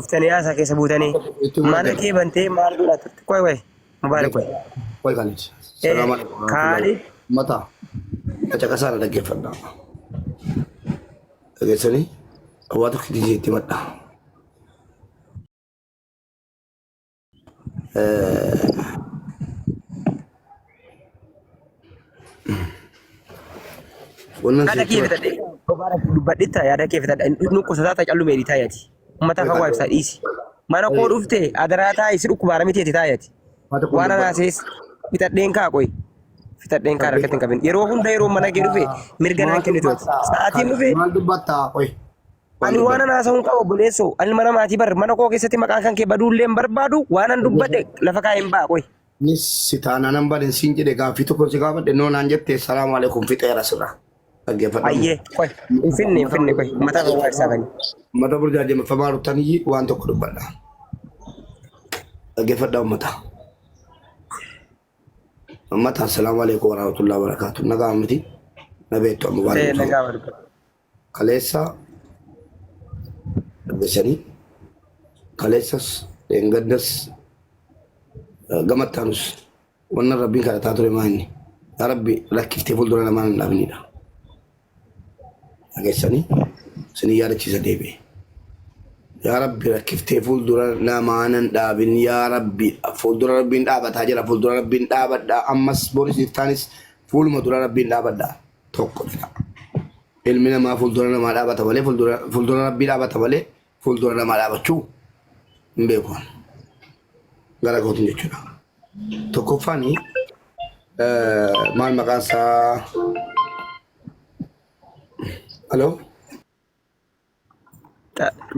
uftanii haasaa keessa buutanii mana kee bantee maal godhaa turte? Qoy mubaarak qoy. Qoy kanis. Salaam alaikum. Kaadhi Mata. Acha kasara dhaggeeffadha. Dhageessanii waa tokko itti madda. Kada kee fitadhe mubaarak dubbadhitta yaada kee fitadha nuqqusataa tacallu meedii taayati. Ummata kan waa ibsaa dhiisi. Mana koo dhufte adaraa taayi si dhukkubaara miteeti taayati. Waan anaasees fitadheen kaa qoy. Fitadheen kaa harkatti hin qabin. Yeroo hunda yeroo mana kee dhufe mirga naan kennitooti. Sa'aatiin dhufe Maal dubbattaa qoy. ani waan anaasaa hin qabu obboleessoo. Ani mana maatii bar mana koo keessatti maqaan kan kee baduullee hin barbaadu waan an dubbadhe lafa kaa'ee hin ba'a qoy. Nis sitaana nan baden siin jedhe gaaffii tokko si gaafadhe noo naan jette salaamu alaikum fixeera sirra. Dhaggeeffadha. Ayyee qoy. Hin finne qoy. Mataa kan waa ibsaa bani. Mata burjaajame famaa ruttanii waan tokko dubbadha. Dhaggeeffadha ummata. Ummata assalaamu alaikum warahmatullahi wabarakatuh. Nagaa miti. Nabeettu amma baay'ee. Nagaa barbaadu. Kaleessa dhabbisanii kaleessas dheengaddas gamattaanus wannan rabbiin kadhataa ture maa inni yaa rabbi lakkiftee fuuldura namaa hin dhaabnidha. Dhageessanii isinii yaadachiisa deebi'e. Yaa rabbi lakkiftee fuuldura namaa hin dhaabin yaa rabbi fuuldura rabbiin dhaabataa jira fuuldura rabbiin dhaabadhaa ammas boorisiif taanis fuuluma dura rabbiin dhaabadhaa tokko dha. Ilmi namaa fuuldura namaa dhaabata malee fuuldura rabbii dhaabata malee fuuldura namaa dhaabachuu hin beeku. Gara kootiin jechuudha. Tokkoffaanii maal maqaan isaa Hello?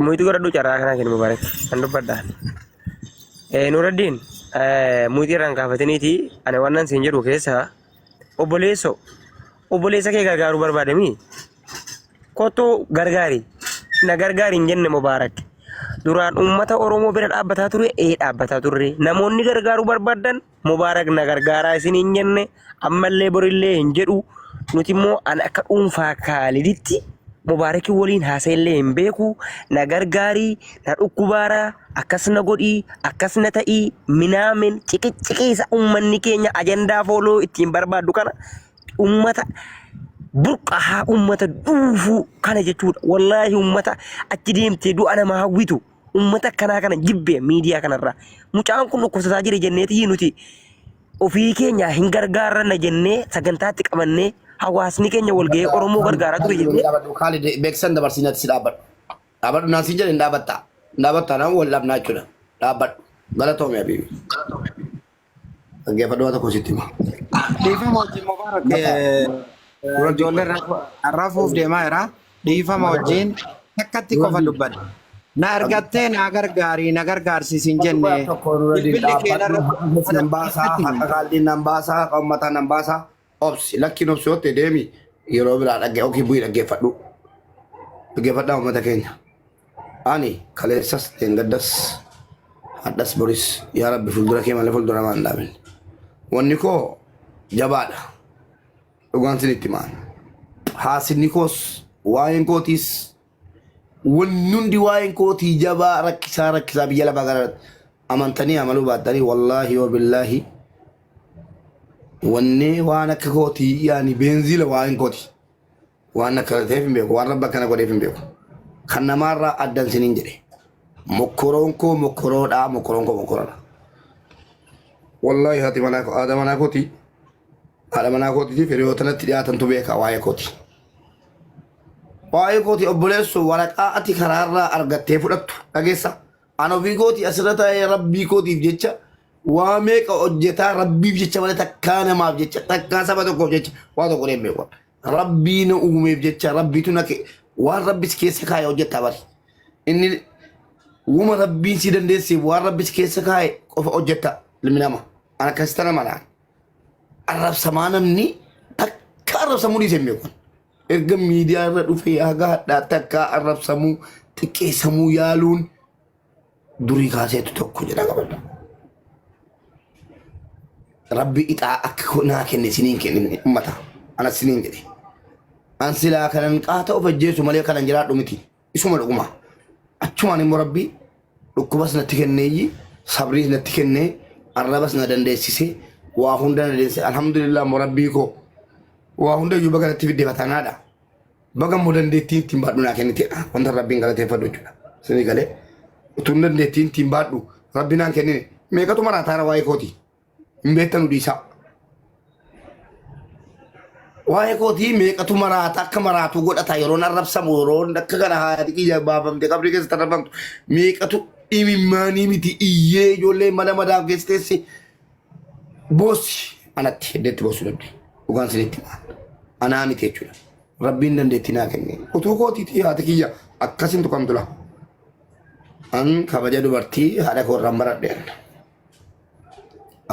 Muitu godhadhu carraa kanaa kennu mubaarak kan dubbadhaan. Nuraddiin muitii irraan kaafataniiti ani wannan siin jedhu keessa obboleessa kee gargaaruu barbaadamii kottuu gargaari na gargaari hin jenne mubaarak. Duraan uummata Oromoo bira dhaabbataa ture dhaabbataa turre namoonni gargaaruu barbaadan mubaarak na gargaaraa isin hin jenne ammallee borillee hin jedhu nuti immoo ani akka dhuunfaa kaaliditti mubaarakin waliin haasa'illee hin beeku na gargaarii na dhukkubaara akkas na godhii akkas na ta'ii minaamin ciqiisa uummanni keenya ajandaa fooloo ittiin barbaaddu kana uummata burqahaa uummata dhuufuu kana jechuudha. Wallaahi uummata achi deemtee du'a nama hawwitu uummata akkanaa kana jibbe miidiyaa kanarraa mucaan kun dhukkubsataa jira jenneetii nuti ofii keenya hin gargaarranna jennee sagantaatti qabannee hawaasni keenya wal ga'ee Oromoo gargaaraa ture jennee. Kaalid beeksan dabarsinatti si dhaabbadhu. Dhaabbadhu naan siin jedhe hin dhaabbattaa. Hin dhaabbattaa naan wal dhabnaa jechuudha. Dhaabbadhu. Galatoomii abiibi. Dhaggeeffadhu waa tokko sitti hima. Dhiifama wajjin mubaarak ijoollee rafuuf deemaa jira. Dhiifama wajjin takkatti qofa dubbadha. Na argattee na gargaarii na gargaarsiisin jenne. Bilbilli keenarra nan baasaa haqa kaaldiin nan baasaa haqa uummataa nan baasaa obsi lakkiin obsi hotte deemi yeroo biraa dhagge okii bu'ii dhaggeeffadhu. Dhaggeeffadhaa uummata keenya. Ani kaleessas dheengaddas hadhas boris yaa rabbi fuuldura kee malee fuuldura namaa hin dhaabin. Wanni koo jabaadha. Dhugaan sinitti maan. Haasinni koos waa'een kootiis wanni hundi waa'een kootii jabaa rakkisaa biyya lafaa kanarratti amantanii amaluu baattanii wallaahi wa billaahi wanni waan akka kootii yaani beenzila waa'een kooti waan akka ta'eef hin beeku waan rabba akkana godheef hin beeku kan namaarraa addan siniin jedhe mokkoroon koo mokkoroodha wallaahi haati haadha manaa kootii hiriyootanatti dhiyaatantu beeka waa'ee kootii. Waa'ee kootii obboleessu waraqaa ati karaarraa argattee fudhattu dhageessa. Ani ofii kootii asirra taa'ee rabbii kootiif jecha waa meeqa hojjetaa rabbiif jecha malee takkaa namaaf jecha takkaa saba tokkoof jecha waa tokko deemee qofa. Rabbii na uumeef jecha rabbiitu na waan rabbis keessa kaa'e hojjettaa bari. Inni wuma rabbiin si dandeessiif waan rabbis keessa kaa'e qofa hojjetta ilmi nama. Ani akkasitti nama dhaan. Arrabsamaa namni takka arrabsamuu dhiisee hin beeku. Erga miidiyaa irra dhufee haga hadhaa takka arrabsamuu xiqqeessamuu yaaluun durii kaaseetu tokko jedha qabadha. Rabbi ixaa akka naa kenne siniin kenne ummata anas siniin jedhe. An silaa kanan qaata of ajjeesu malee kanan jiraadhu miti isuma dhuguma. Achumaan immoo rabbi dhukkubas natti kenneeyyi sabriis natti kennee arrabas na dandeessise waa hunda na dandeessise alhamdulillah mo rabbii koo waa hunda iyyuu baga natti fidde fatanaadha baga mo dandeettii ittiin baadhu naa kenniteedha wanta rabbiin galateeffadhu jechuudha sini galee utuu dandeettii ittiin baadhu rabbi naan kennine meeqatu maraataara waa'ee kooti hin beektanu dhiisaa waa'ee kootii meeqatu maraata akka maraatu godhata yeroon arrabsamu yeroon akka kana haati kiyya baafamte qabri keessatti arrabamtu meeqatu imimmaanii miti iyyee ijoollee mana madaaf geessiteessi boossi anatti heddeetti boossu dhabde dhugaan sinitti anaa miti jechuudha rabbiin dandeettii naa kenne utuu kootiiti haati kiyya akkasin tuqamtula an kabaja dubartii haadha koorraan baradhe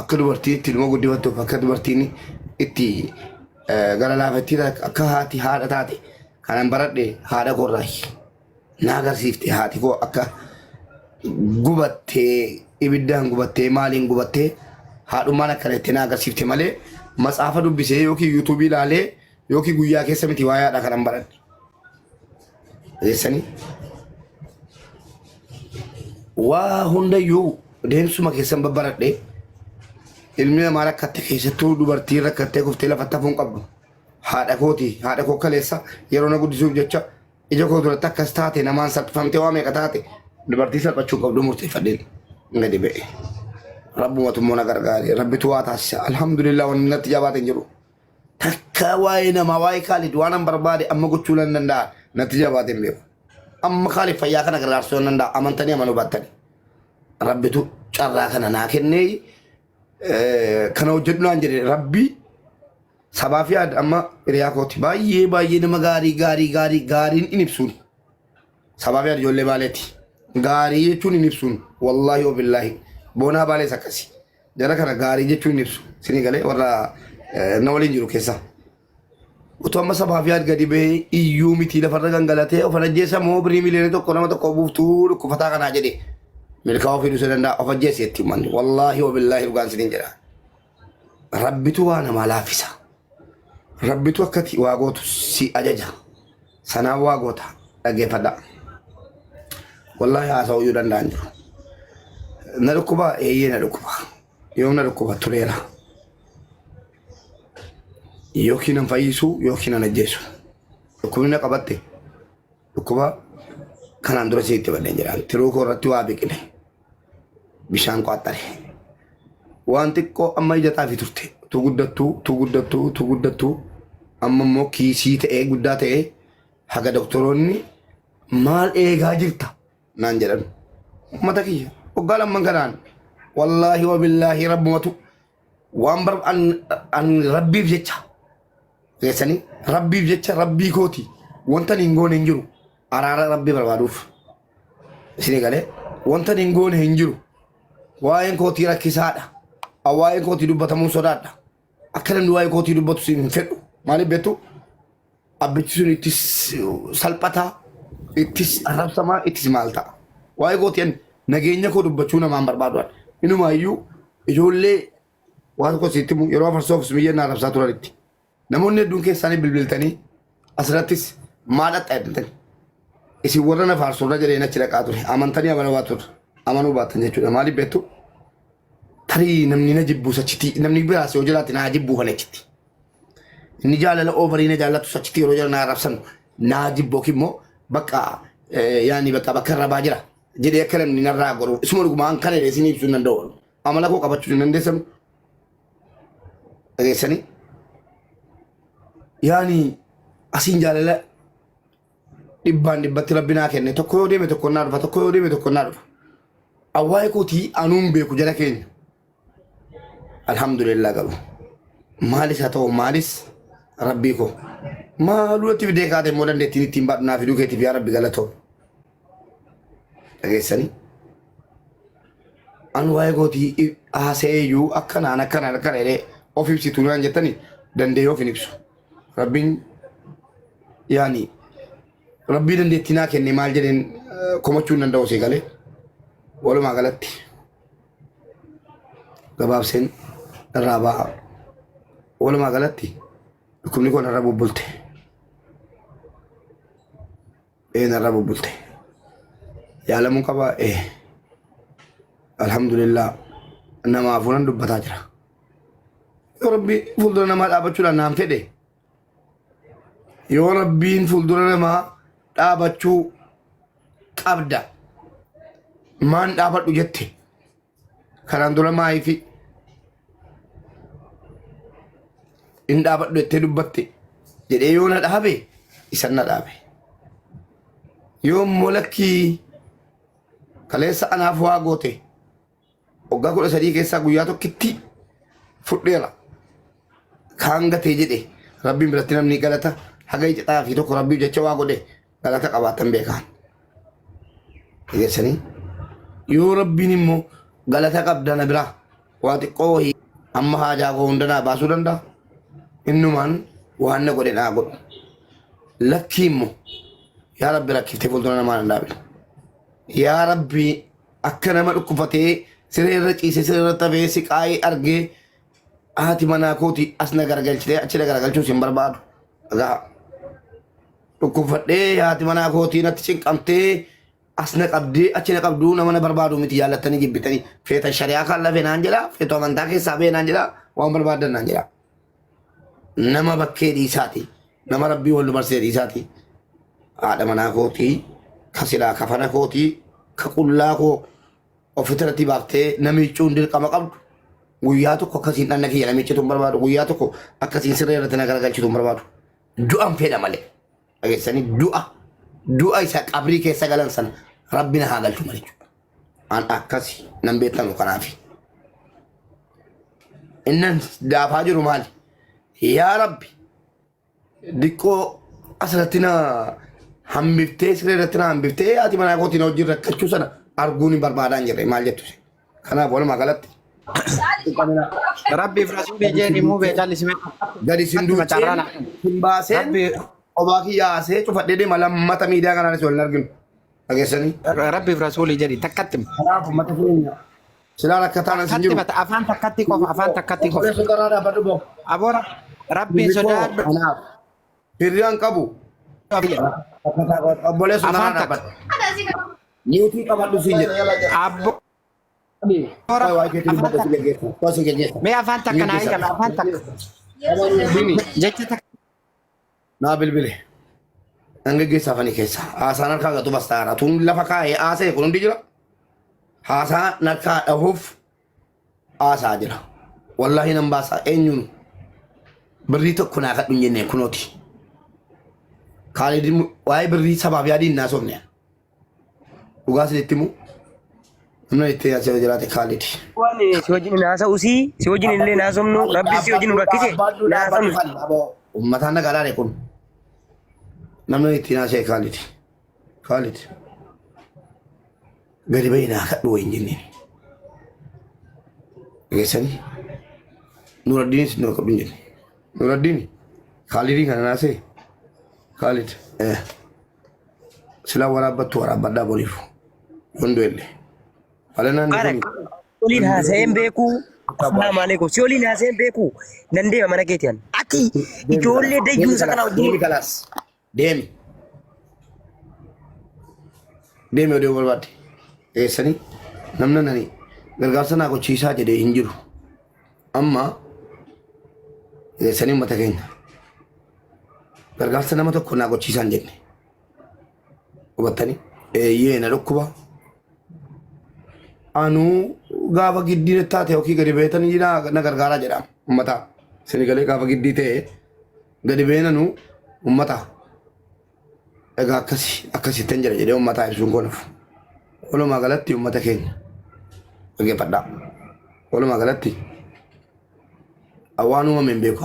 akka dubartii itti dhuma guddifattuuf akka dubartiin itti gara laafattii akka haati haadha taate kanan baradhe haadha koorraayi na agarsiifte haati koo akka gubattee ibiddaan gubattee maaliin gubattee haadhummaan akkanatti na agarsiifte malee matsaafa dubbisee yookiin yuutuubii ilaalee yookiin guyyaa keessa miti waa yaadha kanan baradhe. Adeessanii waa hundayyuu deemsuma keessan babbaradhe ilmi namaa rakkatte keessattuu dubartiin rakkattee kuftee lafatti hafuun qabdu haadha kooti haadha koo kaleessa yeroo na guddisuuf jecha ija koo duratti akkas taate namaan salphifamtee waa meeqa taate dubartii salphachuu qabdu murteeffadheen gadi ba'e rabbumatu immoo na gargaare rabbitu waa taasisa alhamdulillah wanni natti jabaateen jiru takka waa'ee namaa waa'ee kaalid waan an barbaade amma gochuu nan danda'a natti jabaateen beeku amma kaalid fayyaa kana gargaarsuu nan danda'a amantanii amanuu baattanii rabbitu carraa kana naa kennee kana hojjedhu naan jedhe rabbii sabaa fi amma hiriyaa kooti baay'ee nama gaariin in ibsuun sabaa fi ijoollee baaleeti gaarii jechuun in ibsuun wallaahi wabillaahi boonaa baalees akkasi jara kana gaarii jechuun in ibsu sinii galee warra na waliin jiru keessa utuu amma sabaa fi gadi ba'ee iyyuu miti lafarra gangalatee of ajjeessa moo birii miliyoona tokko nama tokko buuftuu dhukkufataa kanaa jedhe milkaa ofii dhusuu danda'a of ajjeesse itti manni wallaahi wabillaahi dhugaan siniin jedha rabbitu waa namaa laafisa rabbitu akkati waa gootu si ajaja sanaan waa goota dhaggeeffadha wallaahi haasa'uu iyyuu danda'an jiru na dhukkuba eeyyee na dhukkuba yoom na dhukkuba tureera yookiin an fayyisuu yookiin an ajjeesu dhukkubni na qabatte dhukkuba kanaan dura sitti badeen jedhaan tiruu koo irratti waa biqile bishaan qo'attare waan xiqqoo amma ija xaafii turte tu guddattuu amma immoo kiisii ta'ee guddaa ta'ee haga doktoroonni maal eegaa jirta naan jedhan ummata kiyya waggaa lamman kanaan wallaahi wabillaahi rabbumatu waan bar an rabbiif jecha geessanii rabbiif jecha rabbii kooti wanta hin goone hin jiru araara rabbii barbaaduuf isin galee wanta hin goone hin jiru waa'een kootii rakkisaadha waa'een kootii dubbatamuun sodaadha akka namni waa'ee kootii dubbatu sin hin fedhu maaliif beektu abbichi sun ittis salphataa ittis arrabsamaa ittis maal ta'a waa'ee kootii nageenya koo dubbachuu namaan barbaaduudha inumaayyuu ijoollee waan tokko sitti yeroo afarsoof sumiyyaa arrabsaa turanitti namoonni hedduun keessaanii bilbiltanii asirrattis maadhatta jedhantanii isin warra na faarsuurra jedheen achi dhaqaa ture amantanii amanuu baattan jechuudha maaliif beektu tarii namni na jibbuu sachitii namni biraas yoo jiraate naa jibbuu kan achitti inni jaalala oovarii na jaallatu sachitii yeroo jala naa arrabsan naa jibboo kimmoo bakka yaani bakka irraa jira jedhee akka namni narraa goru isuma dhugumaan kana isin ibsuu hin danda'u amala koo qabachuu hin dandeessan dhageessanii yaani asiin jaalala dhibbaan dhibbatti rabbi naa kenne tokko yoo deeme tokko naa dhufa tokko yoo deeme tokko naa dhufa awwaa'ee kootii anuun beeku jala keenya alhamdulillah galu maalis haa ta'u maalis rabbii koo maalulatti fidee kaate immoo dandeettiin ittiin baadhu naa fiduu keetiif yaa rabbi galatoo dhageessanii an waa'ee kootii haaseeyyuu akkanaan jedhee of ibsituu naan jettanii dandee of hin ibsu rabbiin yaani rabbii dandeettii naa kenne maal jedheen komachuu hin danda'u see galee walumaa galatti gabaabseen irraa ba'a walumaa galatti dhukkubni kun irra bubbulte irra bubbulte yaalamuu qaba alhamdulillah namaaf waan dubbataa jira yoo rabbi fuuldura namaa dhaabachuudhaan naan fedhe yoo rabbiin fuuldura namaa dhaabachuu qabda maan dhaabadhu jette kanaan dura maayii fi in dhaabadhu jettee dubbatte jedhee yoo na dhaabe isan na dhaabe yoo lakkii kaleessa anaaf waa goote waggaa 13 keessaa guyyaa tokkitti fudheera kaan gatee jedhe rabbiin biratti namni galata haga ixaa fi tokko rabbiif jecha waa godhe galata qabaatan beekan egeessanii yoo rabbiin immoo galata qabdana biraa waa xiqqoo wahii amma haajaa koo hundanaa baasuu danda'a innumaan waan na godhe naa godhu lakkii immoo yaa rabbi rakkiftee fuuldura namaa nan dhaabne yaa rabbi akka nama dhukkufatee siree irra ciise siree irra tafee siqaayee argee haati manaa kooti as na garagalchitee achi na garagalchuus hin barbaadu egaa dhukkufadhee haati manaa kootii natti cinqamtee as na qabdee achi na qabduu nama na barbaadu miti jaallattanii jibbitanii feetan shari'aa kan lafe naan jedhaa feetu amantaa keessaa bee naan jedhaa waan barbaadan naan jedhaa nama bakkee dhiisaati nama rabbii wal dubarsee dhiisaati haadha manaa kootii ka silaa kafana kootii ka qullaa koo ofiirratti baaftee namichuun dirqama qabdu guyyaa tokko akkasiin dhanna kiyya namichitu hin barbaadu guyyaa tokko akkasiin siree irratti na garagalchitu hin barbaadu du'an fedha malee dhageessanii du'a isa qabrii keessa galan sana rabbi na haa galchu malee an akkasi nan beektamu kanaafi innan daafaa jiru maali yaa rabbi diqqoo asirratti na hambiftee siree irratti na hambiftee haati manaa kootiin hojii rakkachuu sana arguun hin barbaadaan jirre maal jettu kanaaf walumaa galatti rabbiif rasuulii jeen immoo beekalli simee gadi sin duuchee hin baaseen obaa kiyyaasee cufadhee deema lammata miidiyaa kanaanis wal hin arginu dhageessanii rabbiif rasuulii jedhi takkatti kanaaf uummata keenya silaa rakkataan as hin jiru afaan takkatti qofa sodaraa dhaabbadhu boo aboora rabbiin sodaadhu kanaaf hirriyaan qabu obboleessu naraa dhaabbadhu niitii qabadhu siin jedhe abbo mee afaan takka naa eegala afaan takka jecha takka naa bilbile nan geggeessa afanii keessa haasaan harkaa gatu bastaara tun lafa kaa'ee haasa'e kun hundi jira haasaa narkaa dhahuuf haasaa jira wallaahi nan baasaa eenyuun birrii tokko naa kadhu hin jennee kunooti kaalidin waa'ee birrii sabaaf yaadiin naa somne dhugaa isinitti himu namni itti yaasee jiraate kaalidi. Waan si wajjin naasa'u si wajjin illee naasomnu rabbi si wajjin bakkise naasomnu. Uummataan nagaadhaan kun namni itti naasee kaalidi. Kaalidi. Gadi bahii naa kadhu wayin jenneen. Dhageessanii Nuraddiinis nuu qabdu hin jenne. Nuraddiini kaalidii kana naasee kaalid silaa waraabbattu waraabbadhaa boliifu hunduu illee. Oliin haasa'een beeku. Assalaamu alaikum. Si oliin haasa'een beeku. Nan deema mana keetiyan. Ati ijoollee dayyuusa kana wajjin. Deemi. Deemi oduu barbaadde. Eessanii namna nani gargaarsa naa gochiisaa jedhee hin jiru. Amma eessanii uummata keenya. Gargaarsa nama tokko naa gochiisaa hin jenne. Hubattanii eeyyee na dhukkuba. Anu gaafa giddii taate yookiin gadi beetanii jira na gargaaraa jedhama ummata sinigalee gaafa giddii ta'e gadi beenanu ummata egaa akkasittan jira jedhee ummataa ibsuun konuuf walumaa galatti ummata keenya dhaggeeffadhaa walumaa galatti awwaan uumame hin beeku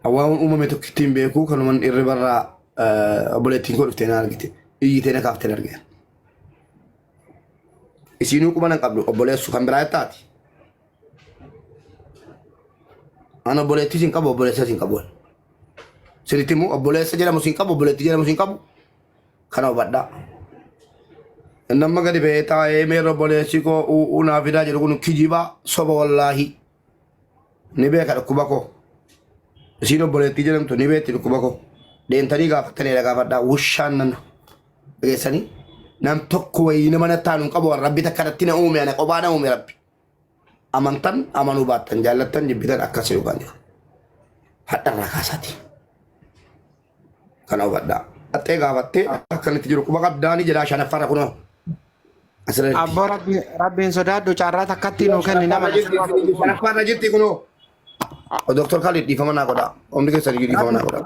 awwaan uumame tokkitti hin beeku kanuman irri barraa obboleettiin koo dhuftee na argite iyyitee na kaaftee na argite. Isinuu kuma nan qabdu obboleessu kan biraa taati. Ana obboleettii sin qabu obboleessa sin qabu. Sirriitti immoo obboleessa jedhamu sin qabu obboleettii jedhamu sin qabu. Kana hubadhaa. Namni gadi ba'ee taa'ee meerra obboleessi koo naaf fidaa jedhu kun kijibaa soba wallaahi. Ni beeka dhukkuba koo. Isin obboleettii jedhamtu ni beekti dhukkuba koo. Deentanii gaafattanii gaafadhaa wushaan nan dhageessanii nam tokko wayii nama nattaan hin qabu rabbi takka natti na uume ana qophaa na uume rabbi amantan amanuu baattan jaallattan jibbitan akkas yookaan hadharraa kaasati kana hubadhaa attee gaafattee akkanitti jiru quba qabdaanii jedhaa shanaffarra kunoo asirratti Abbo rabbiin sodaadhu carraa takkatti nuu kenni nama shanaffarra jirti kunoo Doktor Khalid dhiifama naa godhaa omni keessanii dhiifama naa godhaa